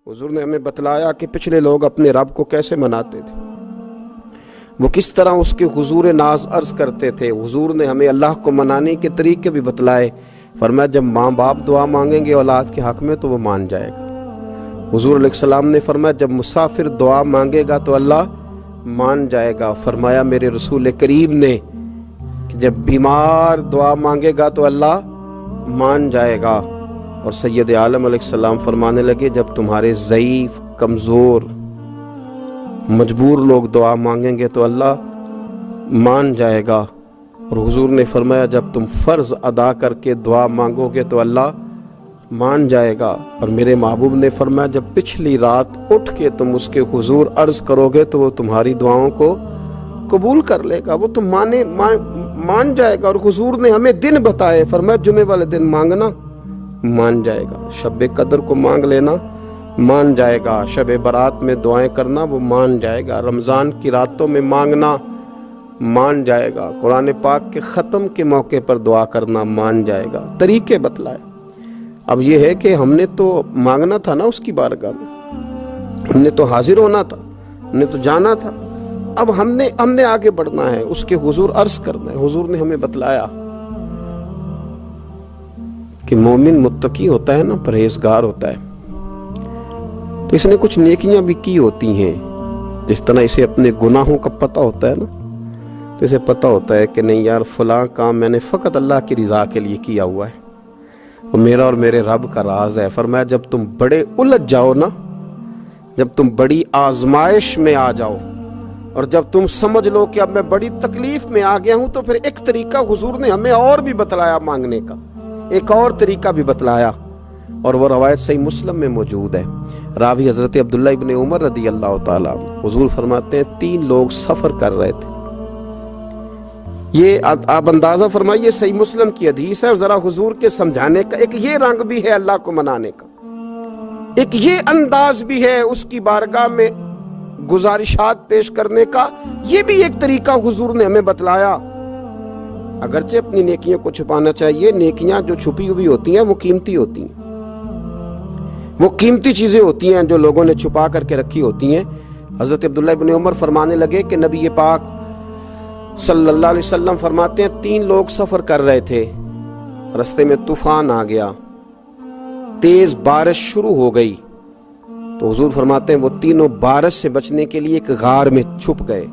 हुजूर ने हमें बतलाया कि पिछले लोग अपने रब को कैसे मनाते थे, वो किस तरह उसके हुजूर नाज अर्ज करते थे। हुजूर ने हमें अल्लाह को मनाने के तरीके भी बतलाए। फरमाया जब माँ बाप दुआ मांगेंगे औलाद के हक में तो वो मान जाएगा। हुजूर अलैहिस्सलाम ने फरमाया जब मुसाफिर दुआ मांगेगा तो अल्लाह मान जाएगा। फरमाया मेरे रसूल करीम ने कि जब बीमार दुआ मांगेगा तो अल्लाह मान जाएगा। और सैयद आलम अलैहिस्सलाम फरमाने लगे जब तुम्हारे ज़ईफ, कमज़ोर, मजबूर लोग दुआ मांगेंगे तो अल्लाह मान जाएगा। और हुजूर ने फरमाया जब तुम फ़र्ज़ अदा करके दुआ मांगोगे तो अल्लाह मान जाएगा। और मेरे महबूब ने फरमाया जब पिछली रात उठ के तुम उसके हुजूर अर्ज़ करोगे तो वो तुम्हारी दुआओं को कबूल कर लेगा, वो तुम मान जाएगा। और हुजूर ने हमें दिन बताए, फरमाया जुमे वाले दिन मांगना मान जाएगा, शब कदर को मांग लेना मान जाएगा, शब बारात में दुआएं करना वो मान जाएगा, रमज़ान की रातों में मांगना मान जाएगा, कुरान पाक के ख़त्म के मौके पर दुआ करना मान जाएगा। तरीके बतलाए। अब ये है कि हमने तो मांगना था ना उसकी बारगाह में, हमने तो हाजिर होना था, हमने तो जाना था। अब हमने आगे बढ़ना है, उसके हुजूर अर्ज करना है। हुजूर ने हमें बतलाया कि मोमिन मुत्तकी होता है ना, परहेजगार होता है, तो इसने कुछ नेकियां भी की होती हैं। जिस तरह इसे अपने गुनाहों का पता होता है ना, तो इसे पता होता है कि नहीं यार फलां काम मैंने फ़कत अल्लाह की रज़ा के लिए किया हुआ है, वो मेरा और मेरे रब का राज है। फरमाया जब तुम बड़े उलझ जाओ ना, जब तुम बड़ी आजमाइश में आ जाओ और जब तुम समझ लो कि अब मैं बड़ी तकलीफ में आ गया हूं, तो फिर एक तरीका हुजूर ने हमें और भी बतलाया मांगने का, एक और तरीका भी बतलाया। और वो रवायत सही मुस्लिम में मौजूद है। रावी हजरत अब्दुल्ला इब्न उमर रदी अल्लाह ताला अन्हु, हुजूर फरमाते हैं 3 लोग सफर कर रहे थे। ये आप अंदाजा फरमाइए, सही मुस्लिम की हदीस है। और जरा हुजूर के समझाने का एक ये रंग भी है अल्लाह को मनाने का, एक ये अंदाज भी है उसकी बारगाह में गुजारिशात पेश करने का, ये भी एक तरीका हुजूर ने हमें बतलाया। अगरचे अपनी नेकियों को छुपाना चाहिए, नेकियां जो छुपी हुई होती हैं वो कीमती होती हैं, वो कीमती चीजें होती हैं जो लोगों ने छुपा करके रखी होती हैं। हजरत अब्दुल्ला इब्न उमर फरमाने लगे कि नबी पाक सल्लल्लाहु अलैहि वसल्लम फरमाते हैं 3 लोग सफर कर रहे थे, रास्ते में तूफान आ गया, तेज बारिश शुरू हो गई, तो हुजूर फरमाते हैं वो तीनों बारिश से बचने के लिए एक गार में छुप गए।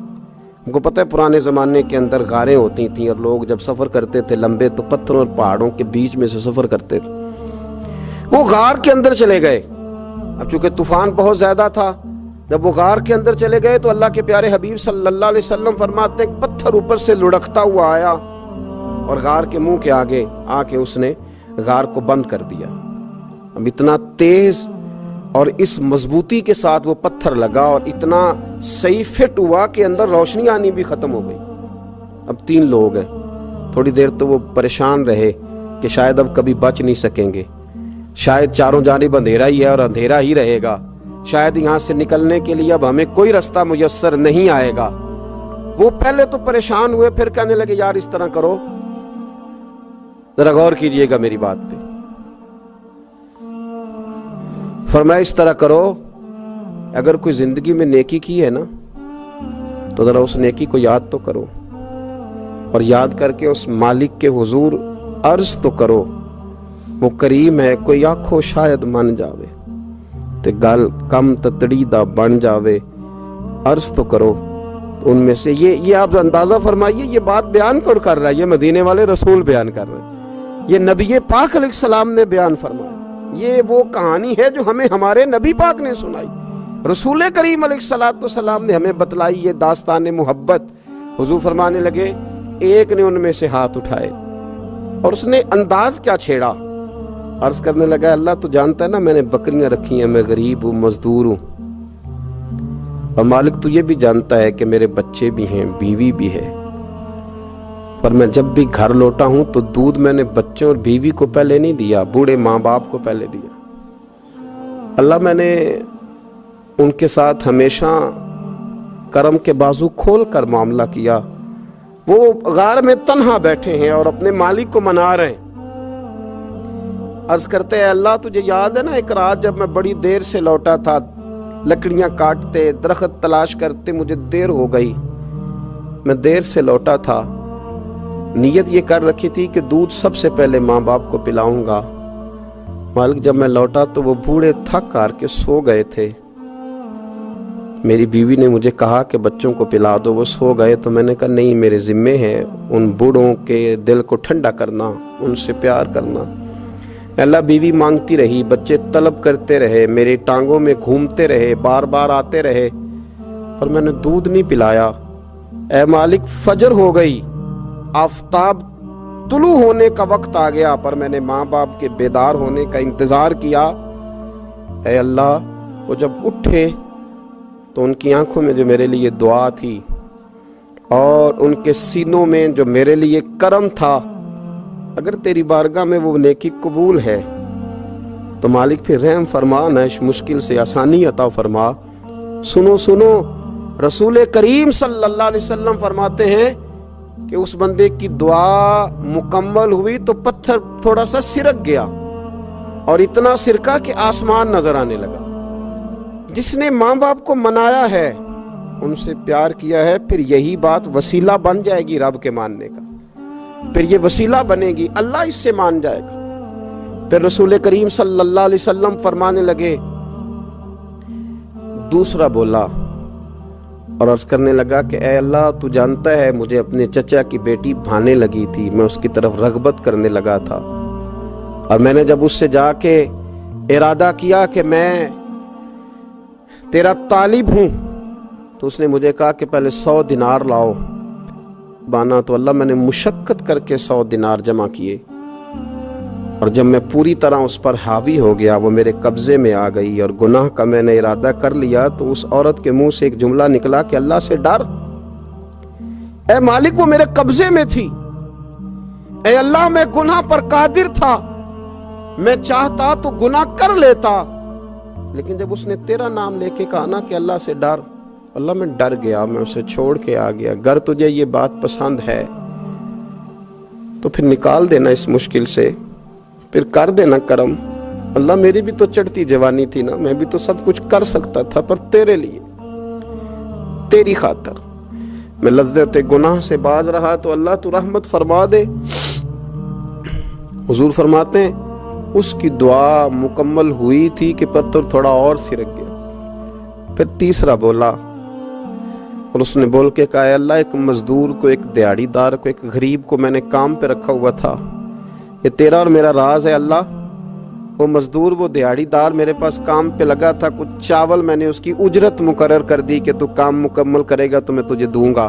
हमको पता है पुराने ज़माने के अंदर गारें होती थीं और लोग जब सफ़र करते थे लंबे तो पत्थरों और पहाड़ों के बीच में से सफ़र करते थे। वो गार के अंदर चले गए। अब चूंकि तूफान बहुत ज़्यादा था, जब वो गार के अंदर चले गए तो अल्लाह के प्यारे हबीब सल्लल्लाहु अलैहि वसल्लम फरमाते हैं पत्थर ऊपर से लुढ़कता हुआ आया और गार के मुंह के आगे आके उसने गार को बंद कर दिया। अब इतना तेज और इस मजबूती के साथ वो पत्थर लगा और इतना सही फिट हुआ कि अंदर रोशनी आनी भी खत्म हो गई। अब 3 लोग हैं। थोड़ी देर तो वो परेशान रहे कि शायद अब कभी बच नहीं सकेंगे, शायद चारों जानिब अंधेरा ही है और अंधेरा ही रहेगा, शायद यहाँ से निकलने के लिए अब हमें कोई रास्ता मुयस्सर नहीं आएगा। वो पहले तो परेशान हुए, फिर कहने लगे यार इस तरह करो, जरा गौर कीजिएगा मेरी बात पे। फरमाया इस तरह करो, अगर कोई जिंदगी में नेकी की है ना तो जरा उस नेकी को याद तो करो और याद करके उस मालिक के हुजूर अर्ज तो करो, वो करीम है, कोई आखो शायद मन जावे ते गल कम ततड़ी दा बन जावे, अर्ज तो करो। तो उनमें से ये आप अंदाजा फरमाइए, ये बात बयान कौन कर रहा है? ये मदीने वाले रसूल बयान कर रहे हैं, ये नबी पाक अलैहिस्सलाम ने बयान फरमाया। ये वो कहानी है जो हमें हमारे नबी पाक ने सुनाई, रसूल करीम अलैहिस्सलाम ने हमें बतलाई, ये दास्तान मोहब्बत। हुजूर फरमाने लगे एक ने उनमें से हाथ उठाए और उसने अंदाज क्या छेड़ा, अर्ज करने लगा अल्लाह तो जानता है ना मैंने बकरियां रखी हैं, मैं गरीब हूँ, मजदूर हूँ, और मालिक तू ये भी जानता है कि मेरे बच्चे भी हैं, बीवी भी है, पर मैं जब भी घर लौटा हूं तो दूध मैंने बच्चों और बीवी को पहले नहीं दिया, बूढ़े माँ बाप को पहले दिया। अल्लाह मैंने उनके साथ हमेशा करम के बाजू खोल कर मामला किया। वो गार में तन्हा बैठे हैं और अपने मालिक को मना रहे हैं। अर्ज करते हैं, अल्लाह तुझे याद है ना एक रात जब मैं बड़ी देर से लौटा था, लकड़ियां काटते, दरख्त तलाश करते, मुझे देर हो गई, मैं देर से लौटा था, नीयत ये कर रखी थी कि दूध सबसे पहले माँ बाप को पिलाऊंगा। मालिक जब मैं लौटा तो वो बूढ़े थक हार के सो गए थे। मेरी बीवी ने मुझे कहा कि बच्चों को पिला दो, वो सो गए। तो मैंने कहा नहीं, मेरे जिम्मे है उन बूढ़ों के दिल को ठंडा करना, उनसे प्यार करना। अल्लाह बीवी मांगती रही, बच्चे तलब करते रहे, मेरी टांगों में घूमते रहे, बार बार आते रहे, पर मैंने दूध नहीं पिलाया। ऐ मालिक फजर हो गई, आफताब तुलू होने का वक्त आ गया, पर मैंने माँ बाप के बेदार होने का इंतजार किया। ऐ अल्लाह, वो जब उठे तो उनकी आंखों में जो मेरे लिए दुआ थी और उनके सीनों में जो मेरे लिए करम था, अगर तेरी बारगाह में वो नेकी कबूल है तो मालिक फिर रहम फरमा, न इस मुश्किल से आसानी अता फरमा। सुनो सुनो, रसूल करीम सल्लल्लाहु अलैहि वसल्लम फरमाते हैं कि उस बंदे की दुआ मुकम्मल हुई तो पत्थर थोड़ा सा सिरक गया और इतना सिरका कि आसमान नजर आने लगा। जिसने माँ बाप को मनाया है, उनसे प्यार किया है, फिर यही बात वसीला बन जाएगी रब के मानने का, फिर ये वसीला बनेगी, अल्लाह इससे मान जाएगा। फिर रसूल करीम सल्लल्लाहु अलैहि वसल्लम फरमाने लगे, दूसरा बोला और अर्ज करने लगा कि ऐ अल्लाह, तू जानता है मुझे अपने चचा की बेटी भाने लगी थी, मैं उसकी तरफ रगबत करने लगा था, और मैंने जब उससे जाके इरादा किया कि मैं तेरा तालिब हूं, तो उसने मुझे कहा कि पहले 100 दिनार लाओ बाना। तो अल्लाह, मैंने मुशक्कत करके 100 दिनार जमा किए, और जब मैं पूरी तरह उस पर हावी हो गया, वो मेरे कब्जे में आ गई और गुनाह का मैंने इरादा कर लिया, तो उस औरत के मुंह से एक जुमला निकला कि अल्लाह से डर। ऐ मालिक, वो मेरे कब्जे में थी। ऐ अल्लाह, मैं गुनाह पर कादिर था, मैं चाहता तो गुनाह कर लेता, लेकिन जब उसने तेरा नाम लेके कहा ना कि अल्लाह से डर, अल्लाह मैं डर गया, मैं उसे छोड़ के आ गया। अगर तुझे ये बात पसंद है तो फिर निकाल देना इस मुश्किल से, फिर कर देना करम। अल्लाह, मेरी भी तो चढ़ती जवानी थी ना, मैं भी तो सब कुछ कर सकता था, पर तेरे लिए, तेरी खातर मैं लज्जत गुनाह से बाज रहा, तो अल्लाह तू रहमत फरमा दे। हुजूर फरमाते हैं, उसकी दुआ मुकम्मल हुई थी कि पत्थर थोड़ा और सिरक गया। फिर तीसरा बोला और उसने बोल के कहा, अल्लाह, एक मजदूर को, एक दिहाड़ीदार को, एक गरीब को मैंने काम पे रखा हुआ था, ये तेरा और मेरा राज है अल्लाह। वो मजदूर, वो दिहाड़ीदार मेरे पास काम पे लगा था, कुछ चावल मैंने उसकी उजरत मुकर्रर कर दी कि तू काम मुकम्मल करेगा तो मैं तुझे दूंगा।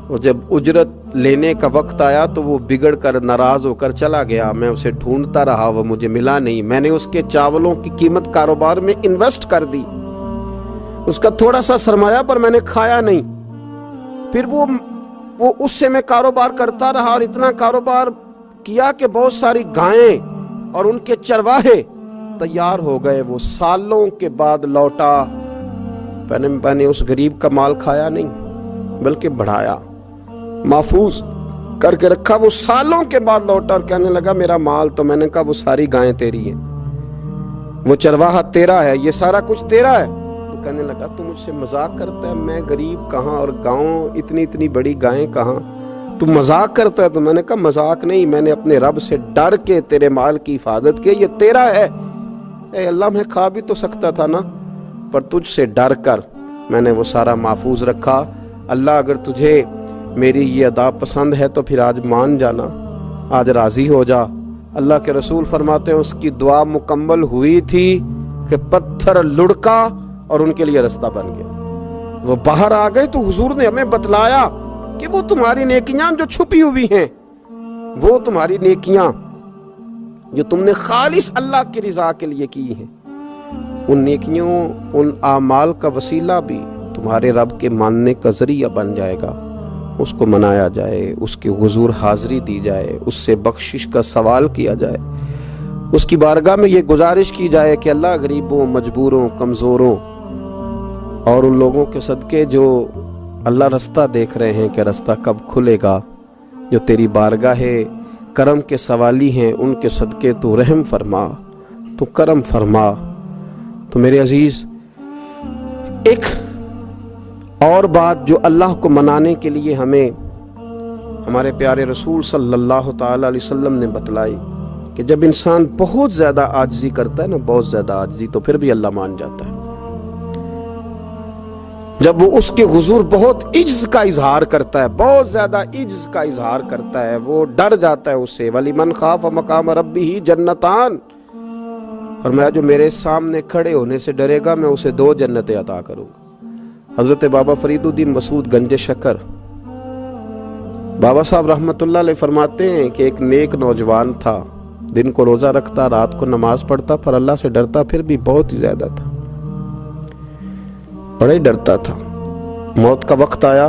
और जब उजरत लेने का वक्त आया तो वो बिगड़ कर नाराज होकर चला गया। मैं उसे ढूंढता रहा, वो मुझे मिला नहीं। मैंने उसके चावलों की कीमत कारोबार में इन्वेस्ट कर दी, उसका थोड़ा सा सरमाया, पर मैंने खाया नहीं। फिर वो उससे मैं कारोबार करता रहा और इतना कारोबार किया कि बहुत सारी गायें और उनके चरवाहे तैयार हो गए। वो सालों के बाद लौटा, मैंने उस गरीब का माल खाया नहीं, बल्कि बढ़ाया, महफूज करके रखा। वो सालों के बाद लौटा और कहने लगा, मेरा माल, तो मैंने कहा वो सारी गायें तेरी हैं, वो चरवाहा तेरा है, ये सारा कुछ तेरा है। तो कहने लगा, तू मुझसे मजाक करता है, मैं गरीब कहाँ और गाँव इतनी इतनी बड़ी गायें कहाँ, तू मजाक करता है। तो मैंने कहा मजाक नहीं, मैंने अपने रब से डर के तेरे माल की हिफाजत की, ये तेरा है। ए अल्लाह, मैं खा भी तो सकता था ना, पर तुझसे डर कर मैंने वो सारा महफूज रखा। अल्लाह, अगर तुझे मेरी ये अदा पसंद है तो फिर आज मान जाना, आज राजी हो जा। अल्लाह के रसूल फरमाते हैं, उसकी दुआ मुकम्मल हुई थी कि पत्थर लुढ़का और उनके लिए रास्ता बन गया। वो बाहर आ गए तो हुजूर ने हमें बतलाया कि वो तुम्हारी नेकियां जो छुपी हुई हैं, वो तुम्हारी नेकियां जो तुमने खालिस अल्लाह की रिजा के लिए की हैं, उन नेकियों, उन आमाल का वसीला भी तुम्हारे रब के मानने का जरिया बन जाएगा। उसको मनाया जाए, उसके हुजूर हाजिरी दी जाए, उससे बख्शिश का सवाल किया जाए, उसकी बारगाह में ये गुजारिश की जाए कि अल्लाह, गरीबों, मजबूरों, कमज़ोरों और उन लोगों के सदके जो अल्लाह रास्ता देख रहे हैं कि रास्ता कब खुलेगा, जो तेरी बारगाह کرم کے سوالی ہیں، ان کے صدقے تو رحم فرما، تو کرم فرما۔ تو میرے عزیز، ایک اور بات جو اللہ کو منانے کے لیے ہمیں ہمارے پیارے رسول صلی اللہ تعالی علیہ وسلم نے بتلائی کہ جب انسان بہت زیادہ عاجزی کرتا ہے نا، بہت زیادہ عاجزی، تو پھر بھی اللہ مان جاتا ہے۔ جب وہ اس کے حضور بہت عجز کا اظہار کرتا ہے، بہت زیادہ عجز کا اظہار کرتا ہے، وہ ڈر جاتا ہے اس سے۔ وَلِمَنْ خَافَ مَقَامَ رَبِّهِ جَنَّتَانِ، فرمایا جو میرے سامنے کھڑے ہونے سے ڈرے گا میں اسے 2 جنتیں عطا کروں گا۔ حضرت بابا فرید الدین مسعود گنج شکر بابا صاحب رحمت اللہ علیہ فرماتے ہیں کہ ایک نیک نوجوان تھا، دن کو روزہ رکھتا، رات کو نماز پڑھتا، پر اللہ سے ڈرتا پھر بھی بہت ہی زیادہ تھا، بڑا ہی ڈرتا تھا۔ موت کا وقت آیا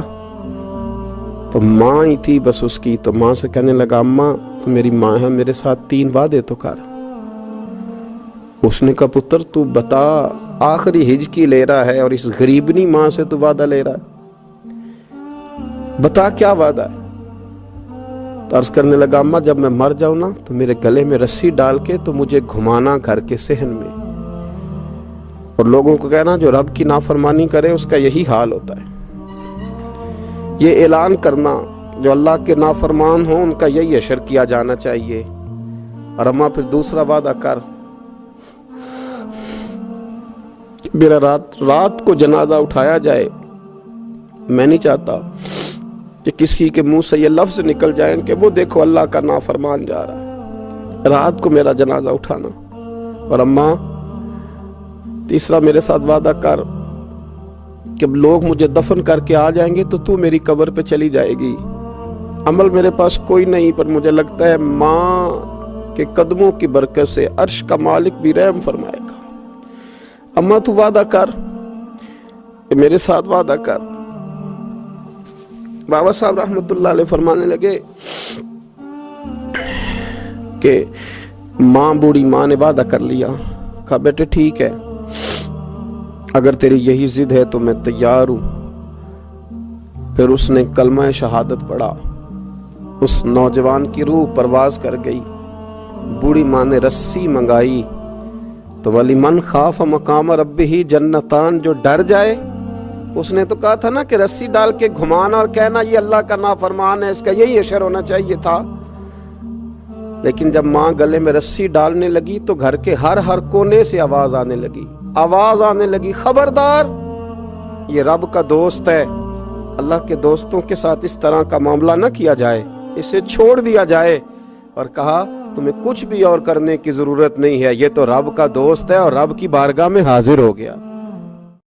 تو ماں ہی تھی بس اس کی، تو ماں سے کہنے لگا اماں تو میری ماں ہے، میرے ساتھ 3 وعدے تو کر۔ اس نے کہا پتر تو بتا، آخری ہج کی لے رہا ہے اور اس غریبنی ماں سے تو وعدہ لے رہا ہے، بتا کیا وعدہ ہے؟ تو عرض کرنے لگا اماں جب میں مر جاؤں نا تو میرے گلے میں رسی ڈال کے تو مجھے گھمانا گھر کے صحن میں، اور لوگوں کو کہنا جو رب کی نافرمانی کرے اس کا یہی حال ہوتا ہے۔ یہ اعلان کرنا جو اللہ کے نافرمان ہوں ان کا یہی اشر کیا جانا چاہیے۔ اور اماں پھر دوسرا وعدہ کر، میرا رات کو جنازہ اٹھایا جائے، میں نہیں چاہتا کہ کسی کے منہ سے یہ لفظ نکل جائیں کہ وہ دیکھو اللہ کا نافرمان جا رہا ہے، رات کو میرا جنازہ اٹھانا۔ اور اماں تیسرا میرے ساتھ وعدہ کر کہ لوگ مجھے دفن کر کے آ جائیں گے تو میری قبر پہ چلی جائے گی، عمل میرے پاس کوئی نہیں، پر مجھے لگتا ہے ماں کے قدموں کی برکت سے عرش کا مالک بھی رحم فرمائے گا۔ اماں تو وعدہ کر کہ میرے ساتھ وعدہ کر۔ بابا صاحب رحمت اللہ علیہ فرمانے لگے کہ ماں، بوڑھی ماں نے وعدہ کر لیا، کہا بیٹے ٹھیک ہے، اگر تیری یہی ضد ہے تو میں تیار ہوں۔ پھر اس نے کلمہ شہادت پڑھا، اس نوجوان کی روح پرواز کر گئی۔ بوڑھی ماں نے رسی منگائی تو وَلِمَنْ خَافَ مَقَامَ رَبِّهِ جَنَّتَانِ، جو ڈر جائے، اس نے تو کہا تھا نا کہ رسی ڈال کے گھمانا اور کہنا یہ اللہ کا نافرمان ہے، اس کا یہی اشر ہونا چاہیے تھا۔ لیکن جب ماں گلے میں رسی ڈالنے لگی تو گھر کے ہر کونے سے آواز آنے لگی، خبردار یہ رب کا دوست ہے، اللہ کے دوستوں کے ساتھ اس طرح کا معاملہ نہ کیا جائے، اسے چھوڑ دیا جائے۔ اور کہا تمہیں کچھ بھی اور کرنے کی ضرورت نہیں ہے، یہ تو رب کا دوست ہے اور رب کی بارگاہ میں حاضر ہو گیا۔